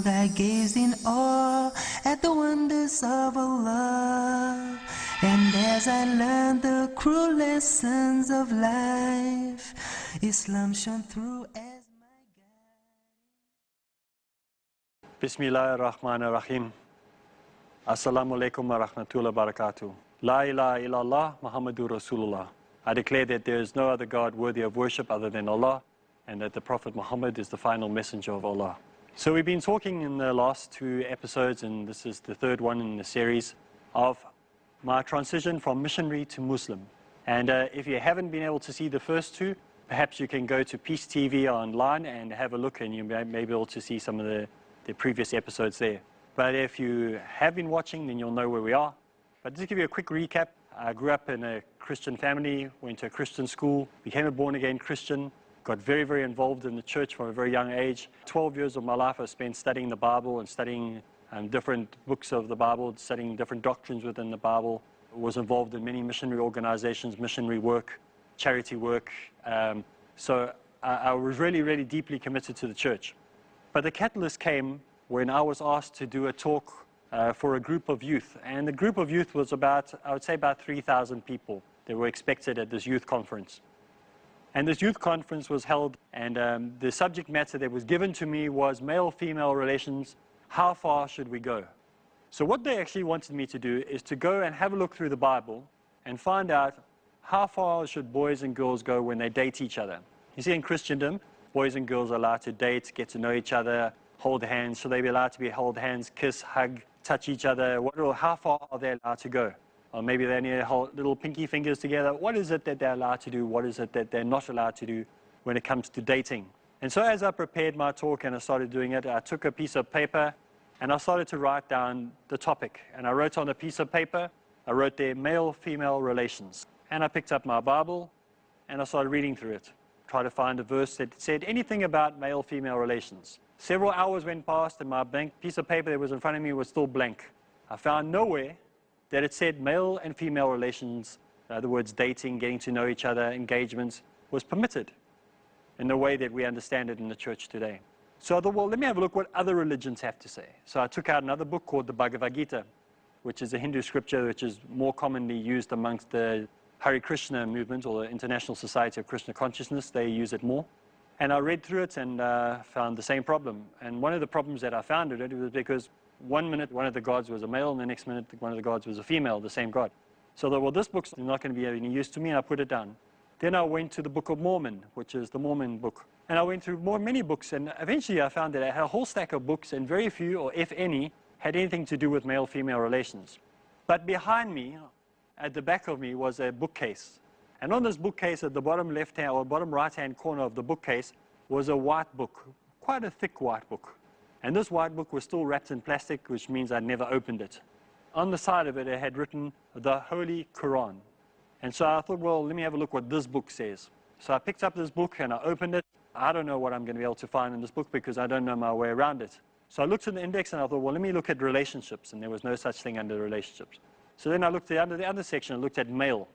soul that gazed in awe at the wonders of Allah. And as I learned the cruel lessons of life, Islam shone through as my guide. Bismillahir Rahmanir Rahim. Assalamu alaikum wa rahmatullahi wa barakatuh. La ilaha illallah Muhammadur Rasulullah. I declare that there is no other God worthy of worship other than Allah, and that the Prophet Muhammad is the final messenger of Allah. So we've been talking in the last 2 episodes, and this is the 3rd one in the series, of my transition from missionary to Muslim. And if you haven't been able to see the first 2, perhaps you can go to Peace TV online and have a look, and you may be able to see some of the previous episodes there. But if you have been watching, then you'll know where we are. But just to give you a quick recap, I grew up in a Christian family, went to a Christian school, became a born-again Christian, got very, very involved in the church from a very young age. 12 years of my life I spent studying the Bible and studying different books of the Bible, studying different doctrines within the Bible. Was involved in many missionary organizations, missionary work, charity work. So I was really, really deeply committed to the church. But the catalyst came when I was asked to do a talk for a group of youth. And the group of youth was about, I would say about 3,000 people that were expected at this youth conference. And this youth conference was held, and the subject matter that was given to me was male-female relations. How far should we go? So what they actually wanted me to do is to go and have a look through the Bible and find out how far should boys and girls go when they date each other. You see, in Christendom, boys and girls are allowed to date, get to know each other, hold hands. Should they be allowed to hold hands, kiss, hug, touch each other? How far are they allowed to go? Or maybe they need to hold little pinky fingers together. What is it that they're allowed to do? What is it that they're not allowed to do when it comes to dating? And so as I prepared my talk and I started doing it, I took a piece of paper and I started to write down the topic. And I wrote on a piece of paper, I wrote there male-female relations. And I picked up my Bible and I started reading through it. Tried to find a verse that said anything about male-female relations. Several hours went past and my blank piece of paper that was in front of me was still blank. I found nowhere that it said male and female relations, in other words, dating, getting to know each other, engagements, was permitted in the way that we understand it in the church today. So I thought, well, let me have a look what other religions have to say. So I took out another book called the Bhagavad Gita, which is a Hindu scripture which is more commonly used amongst the Hare Krishna movement, or the International Society of Krishna Consciousness. They use it more. And I read through it and found the same problem. And one of the problems that I found in it was because one minute one of the gods was a male, and the next minute one of the gods was a female, the same god. So I thought, well, this book's not going to be of any use to me, and I put it down. Then I went to the Book of Mormon, which is the Mormon book. And I went through many books, and eventually I found that I had a whole stack of books, and very few, or if any, had anything to do with male-female relations. But behind me, at the back of me, was a bookcase. And on this bookcase, at the bottom left-hand or bottom right-hand corner of the bookcase, was a white book, quite a thick white book. And this white book was still wrapped in plastic, which means I'd never opened it. On the side of it, it had written the Holy Quran. And so I thought, well, let me have a look what this book says. So I picked up this book and I opened it. I don't know what I'm going to be able to find in this book because I don't know my way around it. So I looked at the index and I thought, well, let me look at relationships. And there was no such thing under relationships. So then I looked under the other section, I looked at male.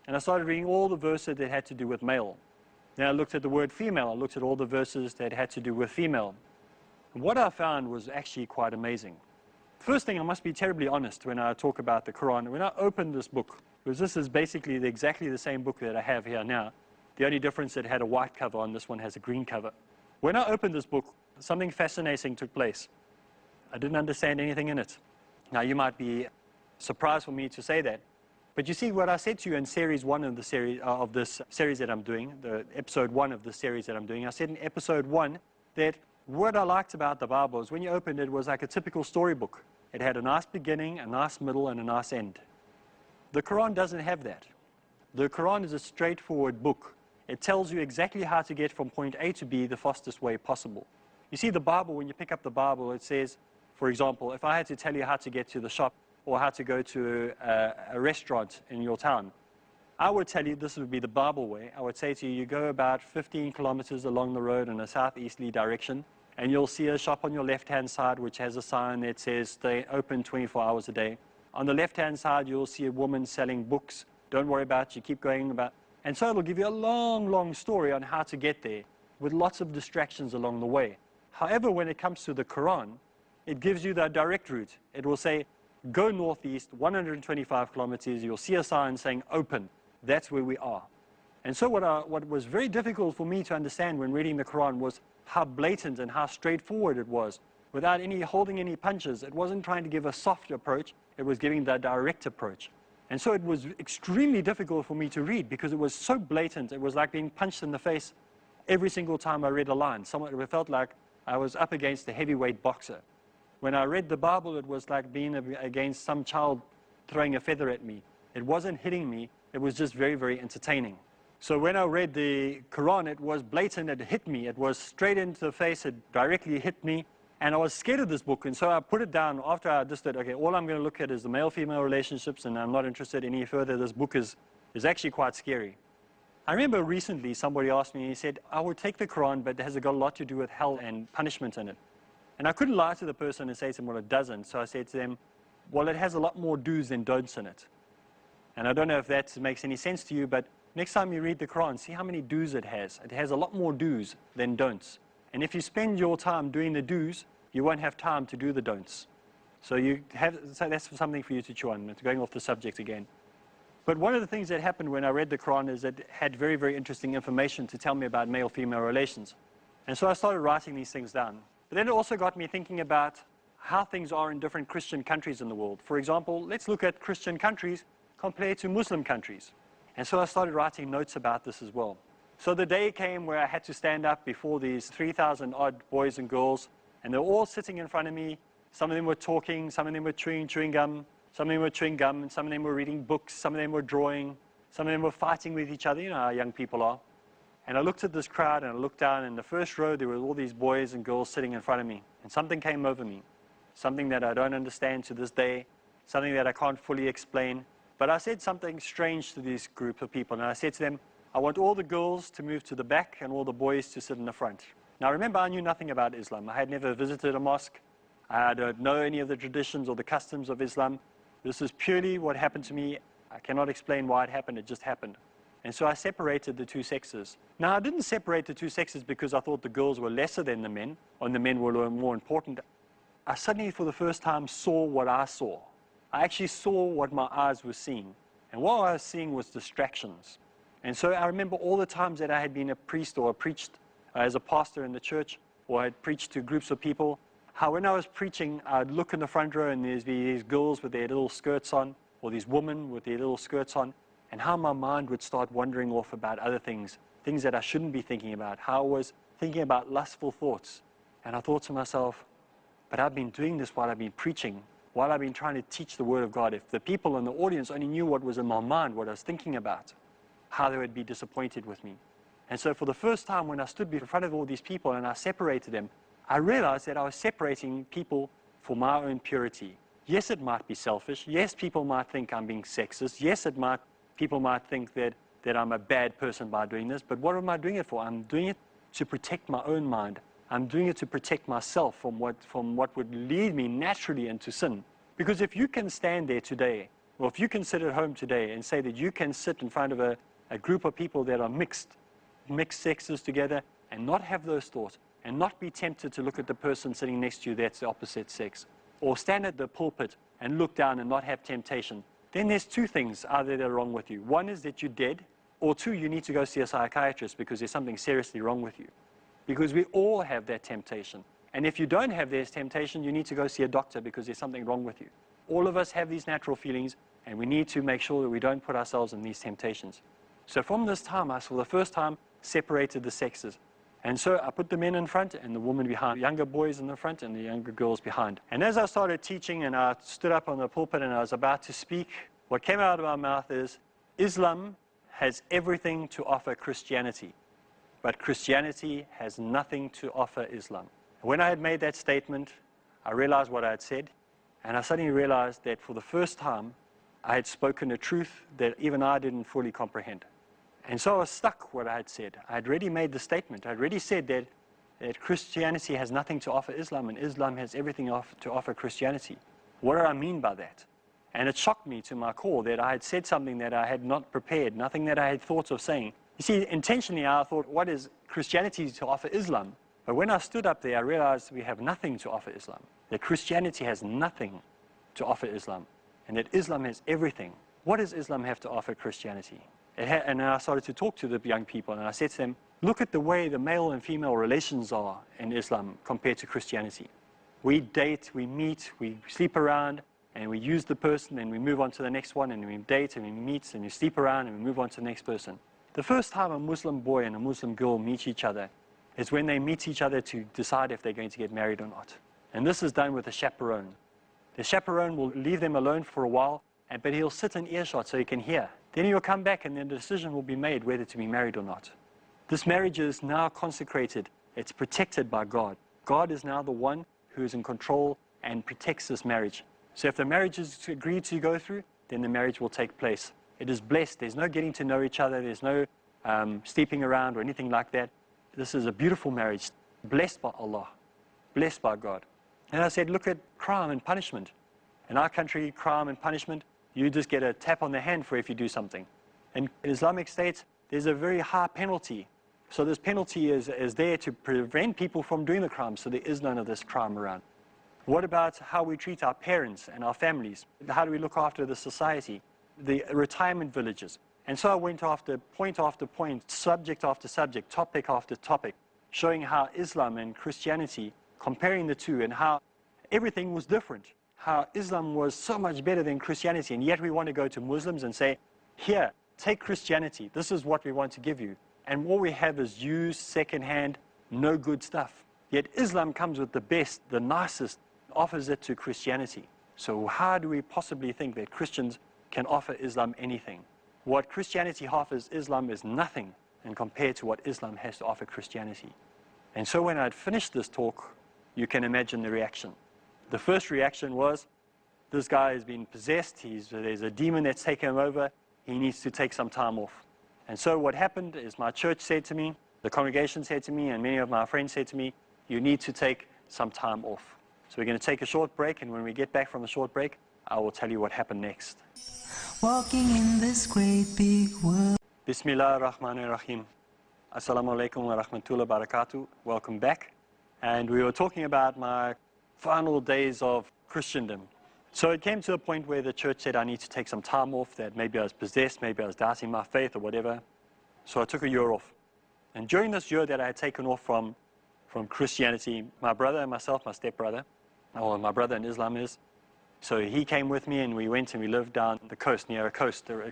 And I started reading all the verses that had to do with male. Then I looked at the word female. I looked at all the verses that had to do with female. And what I found was actually quite amazing. First thing, I must be terribly honest when I talk about the Quran. When I opened this book, because this is basically exactly the same book that I have here now. The only difference, it had a white cover on, this one has a green cover. When I opened this book, something fascinating took place. I didn't understand anything in it. Now, you might be surprised for me to say that. But you see, what I said to you in series 1 of the series of this series that I'm doing, the episode 1 of the series that I'm doing, I said in episode 1 that what I liked about the Bible is when you opened it, it was like a typical storybook. It had a nice beginning, a nice middle, and a nice end. The Quran doesn't have that. The Quran is a straightforward book. It tells you exactly how to get from point A to B the fastest way possible. You see, the Bible, when you pick up the Bible, it says, for example, if I had to tell you how to get to the shop or how to go to a restaurant in your town, I would tell you this would be the Bible way. I would say to you, you go about 15 kilometers along the road in a southeasterly direction, and you'll see a shop on your left-hand side which has a sign that says they open 24 hours a day. On the left-hand side, you'll see a woman selling books. Don't worry about it, you keep going about. And so it'll give you a long, long story on how to get there with lots of distractions along the way. However, when it comes to the Quran, it gives you the direct route. It will say, go northeast, 125 kilometers, you'll see a sign saying open. That's where we are. And so what was very difficult for me to understand when reading the Quran was how blatant and how straightforward it was, without holding any punches. It wasn't trying to give a soft approach, it was giving the direct approach. And so it was extremely difficult for me to read because it was so blatant. It was like being punched in the face every single time I read a line. It felt like I was up against a heavyweight boxer. When I read the Bible, it was like being against some child throwing a feather at me. It wasn't hitting me, it was just very, very entertaining. So when I read the Quran, it was blatant, it hit me. It was straight into the face, it directly hit me. And I was scared of this book, and so I put it down after I just said, okay, all I'm going to look at is the male-female relationships, and I'm not interested any further. This book is actually quite scary. I remember recently somebody asked me, he said, I would take the Quran, but it has got a lot to do with hell and punishment in it. And I couldn't lie to the person and say to them, well, it doesn't. So I said to them, well, it has a lot more do's than don'ts in it. And I don't know if that makes any sense to you, but next time you read the Quran, see how many do's it has. It has a lot more do's than don'ts. And if you spend your time doing the do's, you won't have time to do the don'ts. So that's something for you to chew on. It's going off the subject again. But one of the things that happened when I read the Quran is that it had very, very interesting information to tell me about male-female relations. And so I started writing these things down. But then it also got me thinking about how things are in different Christian countries in the world. For example, let's look at Christian countries compared to Muslim countries. And so I started writing notes about this as well. So the day came where I had to stand up before these 3,000 odd boys and girls, and they were all sitting in front of me. Some of them were talking, some of them were chewing gum, some of them were chewing gum, and some of them were reading books, some of them were drawing, some of them were fighting with each other. You know how young people are. And I looked at this crowd, and I looked down, and in the first row, there were all these boys and girls sitting in front of me. And something came over me, something that I don't understand to this day, something that I can't fully explain. But I said something strange to this group of people, and I said to them, I want all the girls to move to the back and all the boys to sit in the front. Now remember, I knew nothing about Islam. I had never visited a mosque. I don't know any of the traditions or the customs of Islam. This is purely what happened to me. I cannot explain why it happened, it just happened. And so I separated the two sexes. Now I didn't separate the two sexes because I thought the girls were lesser than the men, or the men were more important. I suddenly, for the first time, saw what I saw. I actually saw what my eyes were seeing. And what I was seeing was distractions. And so I remember all the times that I had been a priest or preached as a pastor in the church, or I had preached to groups of people, how when I was preaching, I'd look in the front row and there'd be these girls with their little skirts on, or these women with their little skirts on, and how my mind would start wandering off about other things that I shouldn't be thinking about, how I was thinking about lustful thoughts. And I thought to myself, but I've been doing this while I've been preaching, while I've been trying to teach the Word of God. If the people in the audience only knew what was in my mind, what I was thinking about, how they would be disappointed with me. And so for the first time, when I stood in front of all these people and I separated them, I realized that I was separating people for my own purity. Yes, it might be selfish. Yes, people might think I'm being sexist. Yes, people might think that I'm a bad person by doing this. But what am I doing it for? I'm doing it to protect my own mind. I'm doing it to protect myself from what would lead me naturally into sin. Because if you can stand there today, or if you can sit at home today and say that you can sit in front of a group of people that are mixed sexes together and not have those thoughts, and not be tempted to look at the person sitting next to you that's the opposite sex, or stand at the pulpit and look down and not have temptation, then there's two things either that are wrong with you. One is that you're dead, or two, you need to go see a psychiatrist because there's something seriously wrong with you. Because we all have that temptation. And if you don't have this temptation, you need to go see a doctor because there's something wrong with you. All of us have these natural feelings, and we need to make sure that we don't put ourselves in these temptations. So from this time, I, for the first time, separated the sexes. And so I put the men in front and the women behind, younger boys in the front and the younger girls behind. And as I started teaching and I stood up on the pulpit and I was about to speak, what came out of my mouth is, Islam has everything to offer Christianity, but Christianity has nothing to offer Islam. When I had made that statement, I realized what I had said, and I suddenly realized that for the first time, I had spoken a truth that even I didn't fully comprehend. And so I was stuck what I had said. I had already made the statement. I had already said that Christianity has nothing to offer Islam, and Islam has everything to offer Christianity. What do I mean by that? And it shocked me to my core that I had said something that I had not prepared, nothing that I had thought of saying. You see, intentionally I thought, what is Christianity to offer Islam? But when I stood up there, I realized we have nothing to offer Islam. that Christianity has nothing to offer Islam, and that Islam has everything. What does Islam have to offer Christianity? And I started to talk to the young people, and I said to them, look at the way the male and female relations are in Islam compared to Christianity. We date, we meet, we sleep around, and we use the person, and we move on to the next one, and we date, and we meet, and we sleep around, and we move on to the next person. The first time a Muslim boy and a Muslim girl meet each other is when they meet each other to decide if they're going to get married or not. And this is done with a chaperone. The chaperone will leave them alone for a while, but he'll sit in earshot so he can hear. Then he'll come back, and then the decision will be made whether to be married or not. This marriage is now consecrated. It's protected by God. God is now the one who is in control and protects this marriage. So if the marriage is agreed to go through, then the marriage will take place. It is blessed. There's no getting to know each other. There's no sleeping around or anything like that. This is a beautiful marriage, blessed by Allah, blessed by God. And I said, look at crime and punishment. In our country, crime and punishment, you just get a tap on the hand for if you do something. In Islamic states, there's a very high penalty. So this penalty is there to prevent people from doing the crime, so there is none of this crime around. What about how we treat our parents and our families? How do we look after the society? The retirement villages. And so I went after point, subject after subject, topic after topic, showing how Islam and Christianity, comparing the two, and how everything was different. How Islam was so much better than Christianity, and yet we want to go to Muslims and say, here, take Christianity, this is what we want to give you. And all we have is used, second-hand, no good stuff. Yet Islam comes with the best, the nicest, offers it to Christianity. So how do we possibly think that Christians can offer Islam anything? What Christianity offers Islam is nothing, and compared to what Islam has to offer Christianity. And so when I'd finished this talk, you can imagine the reaction. The first reaction was, this guy has been possessed, there's a demon that's taken him over, he needs to take some time off. And so what happened is my church said to me, the congregation said to me, and many of my friends said to me, you need to take some time off. So we're going to take a short break, and when we get back from the short break, I will tell you what happened next. Walking in this great big world. Bismillah ar-Rahman ar-Rahim. Assalamu alaikum wa rahmatullahi wa barakatuh. Welcome back. And we were talking about my final days of Christendom. So it came to a point where the church said I need to take some time off, that maybe I was possessed, maybe I was doubting my faith or whatever. So I took a year off. And during this year that I had taken off from Christianity, my brother and myself, my stepbrother, or my brother in Islam is, so he came with me, and we went and we lived down the coast, near a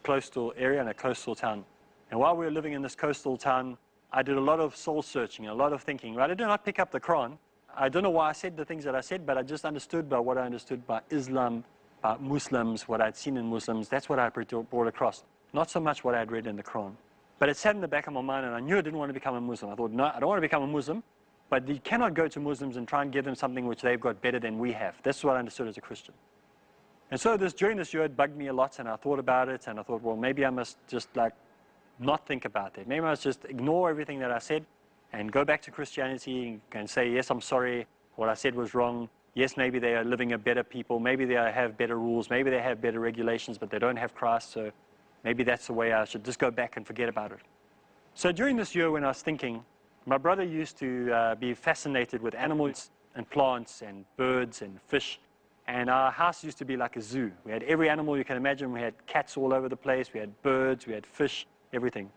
coastal area and a coastal town. And while we were living in this coastal town, I did a lot of soul searching, a lot of thinking. Right? I did not pick up the Quran. I don't know why I said the things that I said, but I just understood by what I understood by Islam, by Muslims, what I'd seen in Muslims. That's what I brought across. Not so much what I had read in the Quran. But it sat in the back of my mind, and I knew I didn't want to become a Muslim. I thought, no, I don't want to become a Muslim, but you cannot go to Muslims and try and give them something which they've got better than we have. That's what I understood as a Christian. And so during this year, it bugged me a lot, and I thought about it, and I thought, well, maybe I must just not think about that. Maybe I must just ignore everything that I said and go back to Christianity and say, yes, I'm sorry, what I said was wrong. Yes, maybe they are living a better people. Maybe they have better rules. Maybe they have better regulations, but they don't have Christ, so maybe that's the way I should just go back and forget about it. So during this year when I was thinking, my brother used to be fascinated with animals and plants and birds and fish. And our house used to be like a zoo. We had every animal you can imagine. We had cats all over the place. We had birds. We had fish, everything.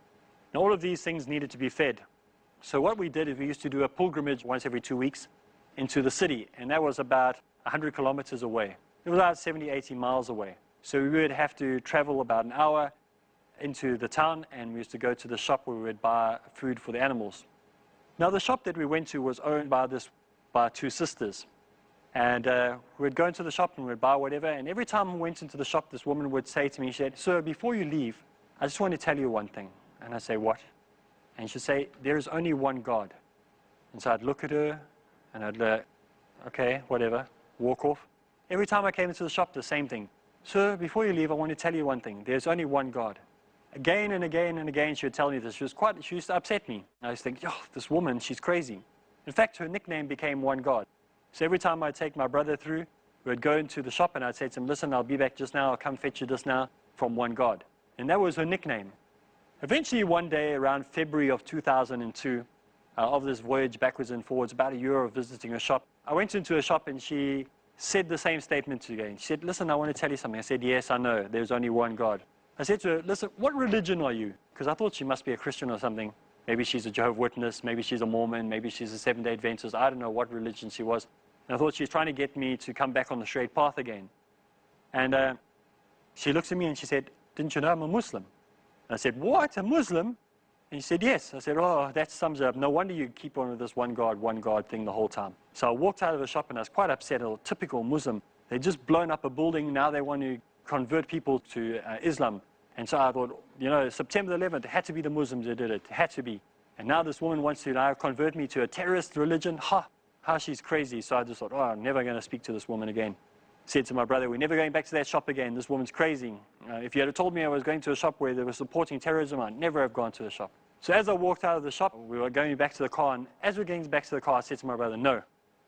And all of these things needed to be fed. So what we did is we used to do a pilgrimage once every 2 weeks into the city. And that was about 100 kilometers away. It was about 70, 80 miles away. So we would have to travel about an hour into the town, and we used to go to the shop where we would buy food for the animals. Now the shop that we went to was owned by two sisters. And we'd go into the shop and we'd buy whatever. And every time we went into the shop, this woman would say to me, she said, sir, before you leave, I just want to tell you one thing. And I'd say, what? And she'd say, there is only one God. And so I'd look at her and I'd okay, whatever, walk off. Every time I came into the shop, the same thing. Sir, before you leave, I want to tell you one thing. There's only one God. Again and again and again, she would tell me this. She used to upset me. I used to think, oh, this woman, she's crazy. In fact, her nickname became One God. So every time I'd take my brother through, we'd go into the shop and I'd say to him, listen, I'll be back just now, I'll come fetch you just now from One God. And that was her nickname. Eventually one day around February of 2002, of this voyage backwards and forwards, about a year of visiting a shop. I went into a shop and she said the same statement again. She said, listen, I want to tell you something. I said, yes, I know, there's only one God. I said to her, listen, what religion are you? Because I thought she must be a Christian or something. Maybe she's a Jehovah's Witness, maybe she's a Mormon, maybe she's a Seventh-day Adventist. I don't know what religion she was. And I thought she was trying to get me to come back on the straight path again. And she looks at me and she said, didn't you know I'm a Muslim? And I said, what, a Muslim? And she said, yes. I said, oh, that sums it up. No wonder you keep on with this one God thing the whole time. So I walked out of the shop and I was quite upset. A typical Muslim. They'd just blown up a building. Now they want to convert people to Islam. And so I thought, you know, September 11th, it had to be the Muslims that did it. It had to be. And now this woman wants to now convert me to a terrorist religion. How she's crazy. So I just thought, oh, I'm never going to speak to this woman again. Said to my brother, we're never going back to that shop again. This woman's crazy. If you had told me I was going to a shop where they were supporting terrorism, I'd never have gone to the shop. So as I walked out of the shop, we were going back to the car. And as we're getting back to the car, I said to my brother, no,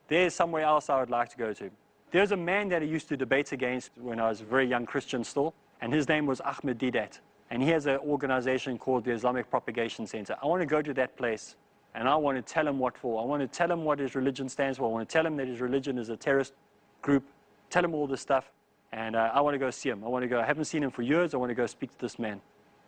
there's somewhere else I would like to go to. There's a man that I used to debate against when I was a very young Christian still. And his name was Ahmed Didat. And he has an organization called the Islamic Propagation Center. I want to go to that place and I want to tell him what for. I want to tell him what his religion stands for. I want to tell him that his religion is a terrorist group. Tell him all this stuff. And I want to go see him. I haven't seen him for years. I want to go speak to this man.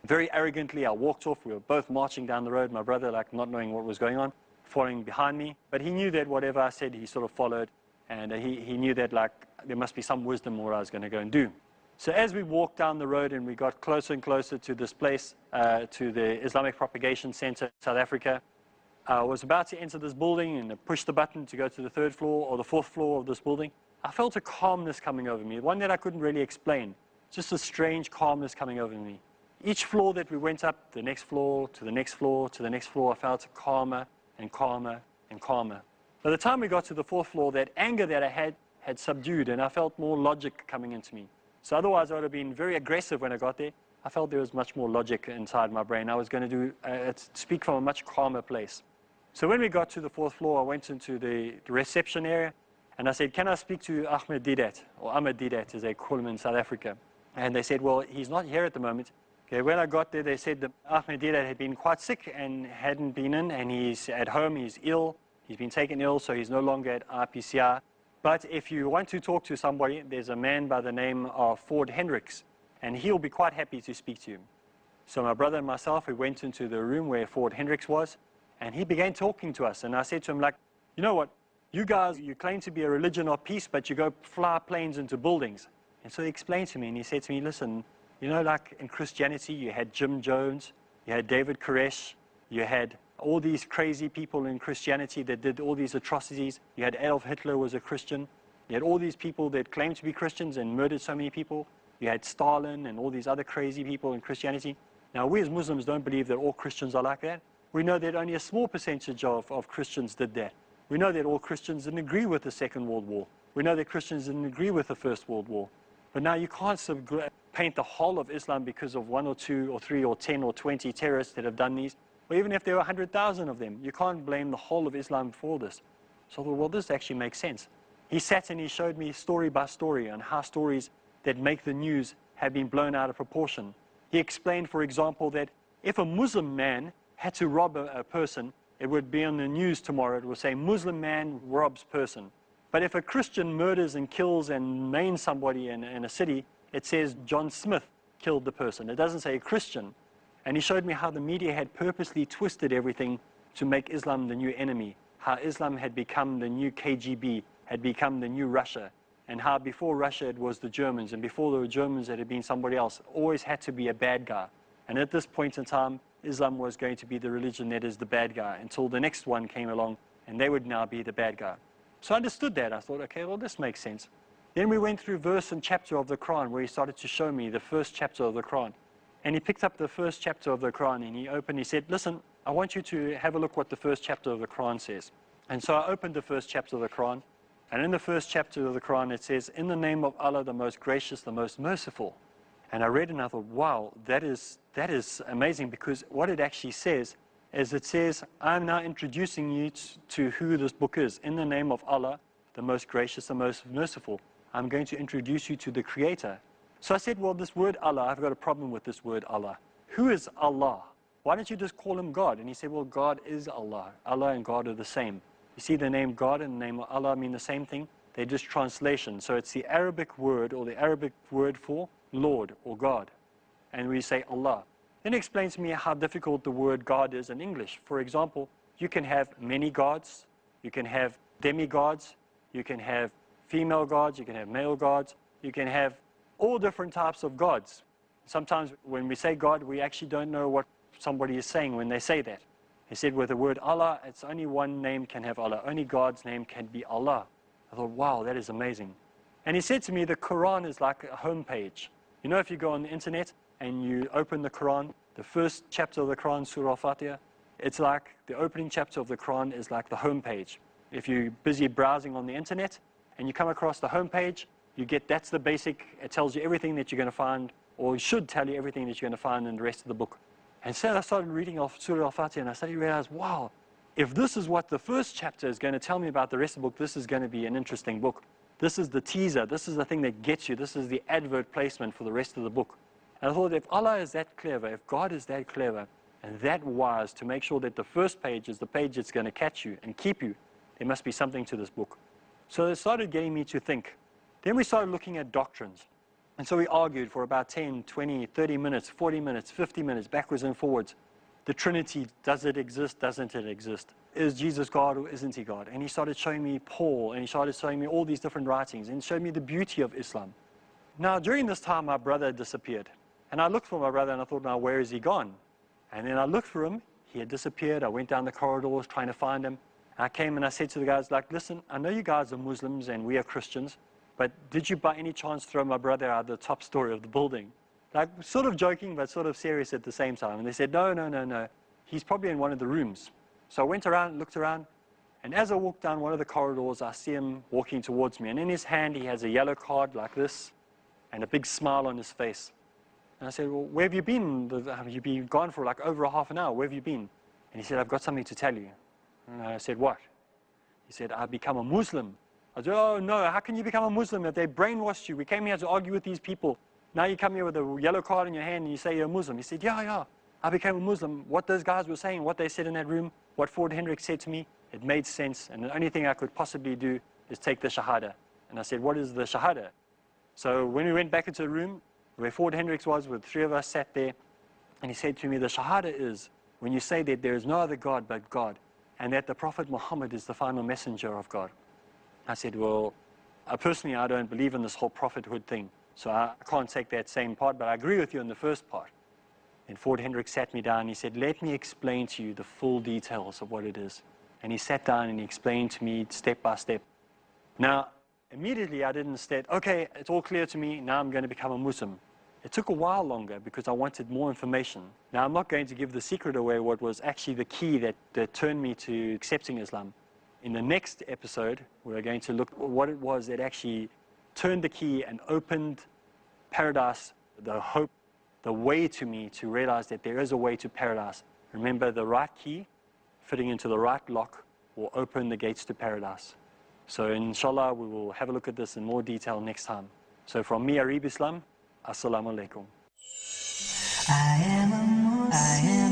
Very arrogantly, I walked off. We were both marching down the road. My brother, like, not knowing what was going on, following behind me. But he knew that whatever I said, he sort of followed. And he knew that, like, there must be some wisdom what I was going to go and do. So as we walked down the road and we got closer and closer to this place, to the Islamic Propagation Center in South Africa, I was about to enter this building and push the button to go to the 3rd floor or the 4th floor of this building. I felt a calmness coming over me, one that I couldn't really explain. Just a strange calmness coming over me. Each floor that we went up, the next floor, to the next floor, to the next floor, I felt calmer and calmer and calmer. By the time we got to the 4th floor, that anger that I had subdued and I felt more logic coming into me. So otherwise I would have been very aggressive when I got there. I felt there was much more logic inside my brain. I was going to speak from a much calmer place. So when we got to the 4th floor, I went into the reception area and I said, can I speak to Ahmed Didat, or Ahmed Didat as they call him in South Africa? And they said, well, he's not here at the moment. Okay, when I got there, they said that Ahmed Didat had been quite sick and hadn't been in, and he's at home, he's ill, he's been taken ill, so he's no longer at RPCR. But if you want to talk to somebody, there's a man by the name of Ford Hendricks, and he'll be quite happy to speak to you. So my brother and myself, we went into the room where Ford Hendricks was, and he began talking to us. And I said to him, like, you know what, you guys, you claim to be a religion of peace, but you go fly planes into buildings. And so he explained to me, and he said to me, listen, you know, like in Christianity, you had Jim Jones, you had David Koresh, you had all these crazy people in Christianity that did all these atrocities. You had Adolf Hitler was a Christian. You had all these people that claimed to be Christians and murdered so many people. You had Stalin and all these other crazy people in Christianity. Now, we as Muslims don't believe that all Christians are like that. We know that only a small percentage of Christians did that. We know that all Christians didn't agree with the Second World War. We know that Christians didn't agree with the First World War. But now you can't paint the whole of Islam because of 1 or 2 or 3 or 10 or 20 terrorists that have done these. Or even if there were 100,000 of them, you can't blame the whole of Islam for this. So I thought, well, this actually makes sense. He sat and he showed me story by story on how stories that make the news have been blown out of proportion. He explained, for example, that if a Muslim man had to rob a person, it would be on the news tomorrow. It would say, Muslim man robs person. But if a Christian murders and kills and maims somebody in a city, it says John Smith killed the person. It doesn't say a Christian. And he showed me how the media had purposely twisted everything to make Islam the new enemy, how Islam had become the new KGB, had become the new Russia, and how before Russia it was the Germans, and before there were Germans it had been somebody else. Always had to be a bad guy. And at this point in time, Islam was going to be the religion that is the bad guy until the next one came along, and they would now be the bad guy. So I understood that. I thought, okay, well, this makes sense. Then we went through verse and chapter of the Quran where he started to show me the first chapter of the Quran. And he picked up the first chapter of the Quran and he opened, he said, listen, I want you to have a look what the first chapter of the Quran says. And so I opened the first chapter of the Quran. And in the first chapter of the Quran, it says, in the name of Allah, the most gracious, the most merciful. And I read and I thought, wow, that is amazing, because what it actually says is it says, I'm now introducing you to who this book is. In the name of Allah, the most gracious, the most merciful. I'm going to introduce you to the Creator. So I said, well, this word Allah, I've got a problem with this word Allah. Who is Allah? why don't you just call him God? And he said, well, God is Allah. Allah and God are the same. You see, the name God and the name Allah mean the same thing. They're just translation. So it's the Arabic word or the Arabic word for Lord or God. And we say Allah. Then he explains to me how difficult the word God is in English. For example, you can have many gods, you can have demigods, you can have female gods, you can have male gods, you can have all different types of gods. Sometimes when we say God, we actually don't know what somebody is saying when they say that. He said with the word Allah, it's only one name can have Allah. Only God's name can be Allah. I thought, wow, that is amazing. And he said to me, the Quran is like a homepage. You know, if you go on the internet and you open the Quran, the first chapter of the Quran, Surah Al-Fatiha, it's like the opening chapter of the Quran is like the homepage. If you're busy browsing on the internet and you come across the homepage, you get, that's the basic, it tells you everything that you're going to find, or it should tell you everything that you're going to find in the rest of the book. And so I started reading Surah Al-Fatiha and I started to realize, wow, if this is what the first chapter is going to tell me about the rest of the book, this is going to be an interesting book. This is the teaser, this is the thing that gets you, this is the advert placement for the rest of the book. And I thought, if Allah is that clever, if God is that clever and that wise to make sure that the first page is the page that's going to catch you and keep you, there must be something to this book. So it started getting me to think. Then we started looking at doctrines. And so we argued for about 10, 20, 30 minutes, 40 minutes, 50 minutes, backwards and forwards. The Trinity, does it exist, doesn't it exist? Is Jesus God or isn't he God? And he started showing me Paul, and he started showing me all these different writings, and showed me the beauty of Islam. Now, during this time, my brother disappeared. And I looked for my brother, and I thought, now, where is he gone? And then I looked for him. He had disappeared. I went down the corridors trying to find him. And I came and I said to the guys, like, listen, I know you guys are Muslims and we are Christians, but did you by any chance throw my brother out the top story of the building? Like, sort of joking, but sort of serious at the same time. And they said, no, no, no, no. He's probably in one of the rooms. So I went around, looked around, and as I walked down one of the corridors, I see him walking towards me. And in his hand, he has a yellow card like this, and a big smile on his face. And I said, well, where have you been? You've been gone for like over a half an hour. Where have you been? And he said, I've got something to tell you. And I said, what? He said, I've become a Muslim. I said, oh, no, how can you become a Muslim if they brainwashed you? We came here to argue with these people. Now you come here with a yellow card in your hand and you say you're a Muslim. He said, yeah, I became a Muslim. What those guys were saying, what they said in that room, what Ford Hendricks said to me, it made sense. And the only thing I could possibly do is take the Shahada. And I said, what is the Shahada? So when we went back into the room, where Ford Hendricks was, with three of us sat there, and he said to me, the Shahada is when you say that there is no other God but God, and that the Prophet Muhammad is the final messenger of God. I said, well, personally, I don't believe in this whole prophethood thing, so I can't take that same part, but I agree with you in the first part. And Ford Hendricks sat me down and he said, let me explain to you the full details of what it is. And he sat down and he explained to me step by step. Now, immediately I didn't state, okay, it's all clear to me, now I'm going to become a Muslim. It took a while longer because I wanted more information. Now, I'm not going to give the secret away, what was actually the key that turned me to accepting Islam. In the next episode, we're going to look at what it was that actually turned the key and opened paradise, the hope, the way to me to realize that there is a way to paradise. Remember, the right key fitting into the right lock will open the gates to paradise. So inshallah, we will have a look at this in more detail next time. So from me, Areeb Islam, Assalamu alaikum. I am a Muslim.